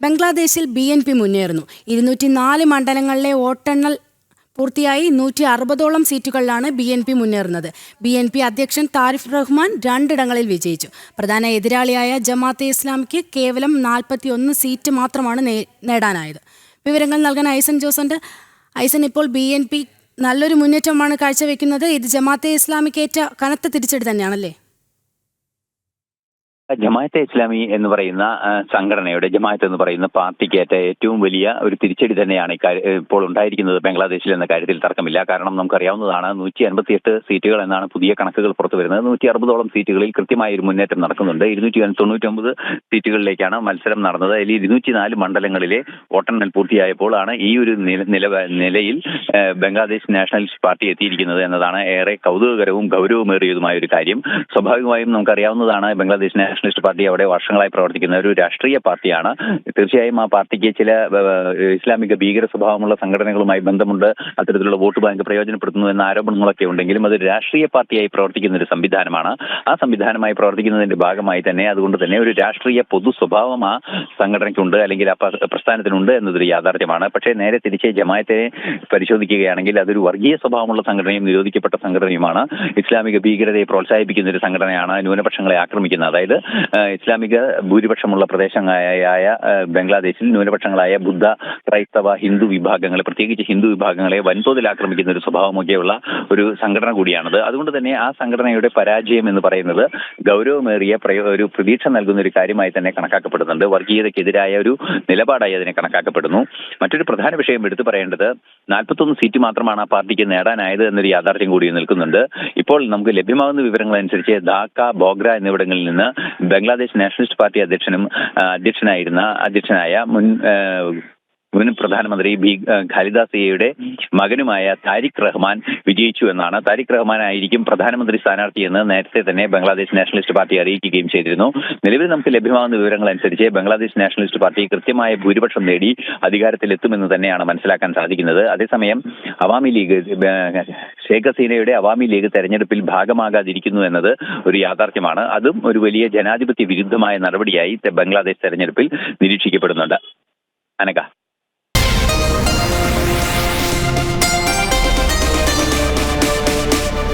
ബംഗ്ലാദേശിൽ BNP മുന്നേറുന്നു. 204 മണ്ഡലങ്ങളിലെ വോട്ടെണ്ണൽ പൂർത്തിയായി 160ഓളം സീറ്റുകളിലാണ് BNP മുന്നേറുന്നത്. BNP അധ്യക്ഷൻ താരിഫ് റഹ്മാൻ 2 ഇടങ്ങളിൽ വിജയിച്ചു. പ്രധാന എതിരാളിയായ ജമാഅത്തെ ഇസ്ലാമിക്ക് കേവലം 41 സീറ്റ് മാത്രമാണ് നേടാനായത്. വിവരങ്ങൾ നൽകാൻ ഐസൻ ജോസുണ്ട്. ഐസൻ, ഇപ്പോൾ BNP നല്ലൊരു മുന്നേറ്റമാണ് കാഴ്ചവെക്കുന്നത്. ഇത് ജമാഅത്തെ ഇസ്ലാമിക്കേറ്റ കനത്ത തിരിച്ചടി തന്നെയാണല്ലേ? ജമാഅത്തെ ഇസ്ലാമി എന്ന് പറയുന്ന സംഘടനയുടെ, ജമാഅത്ത് എന്ന് പറയുന്ന പാർട്ടിക്കേറ്റ ഏറ്റവും വലിയ ഒരു തിരിച്ചടി തന്നെയാണ് ഇപ്പോൾ ഉണ്ടായിരിക്കുന്നത് ബംഗ്ലാദേശിൽ എന്ന കാര്യത്തിൽ തർക്കമില്ല. കാരണം നമുക്കറിയാവുന്നതാണ്, 158 സീറ്റുകൾ എന്നാണ് പുതിയ കണക്കുകൾ പുറത്തു വരുന്നത്. 160ഓളം സീറ്റുകളിൽ കൃത്യമായ ഒരു മുന്നേറ്റം നടക്കുന്നുണ്ട്. 299 സീറ്റുകളിലേക്കാണ് മത്സരം നടന്നത്. അതിൽ 204 മണ്ഡലങ്ങളിലെ വോട്ടെണ്ണൽ പൂർത്തിയായപ്പോൾ ആണ് ഈ ഒരു നിലയിൽ ബംഗ്ലാദേശ് നാഷണലിസ്റ്റ് പാർട്ടി എത്തിയിരിക്കുന്നത് എന്നതാണ് ഏറെ കൗതുകകരവും ഗൗരവമേറിയതുമായ ഒരു കാര്യം. സ്വാഭാവികമായും നമുക്കറിയാവുന്നതാണ്, ബംഗ്ലാദേശ് നാഷണലിസ്റ്റ് പാർട്ടി അവിടെ വർഷങ്ങളായി പ്രവർത്തിക്കുന്ന ഒരു രാഷ്ട്രീയ പാർട്ടിയാണ്. തീർച്ചയായും ആ പാർട്ടിക്ക് ചില ഇസ്ലാമിക ഭീകര സ്വഭാവമുള്ള സംഘടനകളുമായി ബന്ധമുണ്ട്, അത്തരത്തിലുള്ള വോട്ട് ബാങ്ക് പ്രയോജനപ്പെടുത്തുന്നു എന്ന ആരോപണങ്ങളൊക്കെ ഉണ്ടെങ്കിലും അത് രാഷ്ട്രീയ പാർട്ടിയായി പ്രവർത്തിക്കുന്ന ഒരു സംവിധാനമാണ്. ആ സംവിധാനമായി പ്രവർത്തിക്കുന്നതിന്റെ ഭാഗമായി തന്നെ, അതുകൊണ്ട് തന്നെ ഒരു രാഷ്ട്രീയ പൊതു സ്വഭാവം ആ സംഘടനയ്ക്കുണ്ട്, അല്ലെങ്കിൽ ആ പ്രസ്ഥാനത്തിനുണ്ട് എന്നതൊരു യാഥാർത്ഥ്യമാണ്. പക്ഷേ നേരെ തിരിച്ച് ജമാഅത്തെ പരിശോധിക്കുകയാണെങ്കിൽ അതൊരു വർഗീയ സ്വഭാവമുള്ള സംഘടനയും നിരോധിക്കപ്പെട്ട സംഘടനയുമാണ്. ഇസ്ലാമിക ഭീകരതയെ പ്രോത്സാഹിപ്പിക്കുന്ന ഒരു സംഘടനയാണ്, ന്യൂനപക്ഷങ്ങളെ ആക്രമിക്കുന്നത്. അതായത് ഇസ്ലാമിക ഭൂരിപക്ഷമുള്ള പ്രദേശങ്ങളായ ബംഗ്ലാദേശിൽ ന്യൂനപക്ഷങ്ങളായ ബുദ്ധ, ക്രൈസ്തവ, ഹിന്ദു വിഭാഗങ്ങളെ, പ്രത്യേകിച്ച് ഹിന്ദു വിഭാഗങ്ങളെ വൻതോതിൽ ആക്രമിക്കുന്ന ഒരു സ്വഭാവമൊക്കെയുള്ള ഒരു സംഘടന കൂടിയാണത്. അതുകൊണ്ട് തന്നെ ആ സംഘടനയുടെ പരാജയം എന്ന് പറയുന്നത് ഗൗരവമേറിയ ഒരു പ്രതീക്ഷ നൽകുന്ന ഒരു കാര്യമായി തന്നെ കണക്കാക്കപ്പെടുന്നുണ്ട്. വർഗീയതയ്ക്കെതിരായ ഒരു നിലപാടായി അതിനെ കണക്കാക്കപ്പെടുന്നു. മറ്റൊരു പ്രധാന വിഷയം എടുത്തു പറയേണ്ടത്, 41 സീറ്റ് മാത്രമാണ് ആ പാർട്ടിക്ക് നേടാനായത് എന്നൊരു യാഥാർത്ഥ്യം കൂടി നിൽക്കുന്നുണ്ട്. ഇപ്പോൾ നമുക്ക് ലഭ്യമാകുന്ന വിവരങ്ങൾ അനുസരിച്ച് ധാക്ക, ബോഗ്ര എന്നിവിടങ്ങളിൽ നിന്ന് ബംഗ്ലാദേശ് നാഷണലിസ്റ്റ് പാർട്ടി അധ്യക്ഷനായ മുൻ പ്രധാനമന്ത്രി ഖാലിദ സിയയുടെ മകനുമായ താരിഖ് റഹ്മാൻ വിജയിച്ചു എന്നാണ്. താരിഖ് റഹ്മാൻ ആയിരിക്കും പ്രധാനമന്ത്രി സ്ഥാനാർത്ഥിയെന്ന് നേരത്തെ തന്നെ ബംഗ്ലാദേശ് നാഷണലിസ്റ്റ് പാർട്ടി അറിയിക്കുകയും ചെയ്തിരുന്നു. നിലവിൽ നമുക്ക് ലഭ്യമാകുന്ന വിവരങ്ങൾ അനുസരിച്ച് ബംഗ്ലാദേശ് നാഷണലിസ്റ്റ് പാർട്ടി കൃത്യമായ ഭൂരിപക്ഷം നേടി അധികാരത്തിലെത്തുമെന്ന് തന്നെയാണ് മനസ്സിലാക്കാൻ സാധിക്കുന്നത്. അതേസമയം അവാമി ലീഗ്, ഷേഖ് ഹസീനയുടെ അവാമി ലീഗ് തെരഞ്ഞെടുപ്പിൽ ഭാഗമാകാതിരിക്കുന്നു എന്നത് ഒരു യാഥാർത്ഥ്യമാണ്. അതും ഒരു വലിയ ജനാധിപത്യ വിരുദ്ധമായ നടപടിയായി ബംഗ്ലാദേശ് തെരഞ്ഞെടുപ്പിൽ നിരീക്ഷിക്കപ്പെടുന്നുണ്ട്. അനക.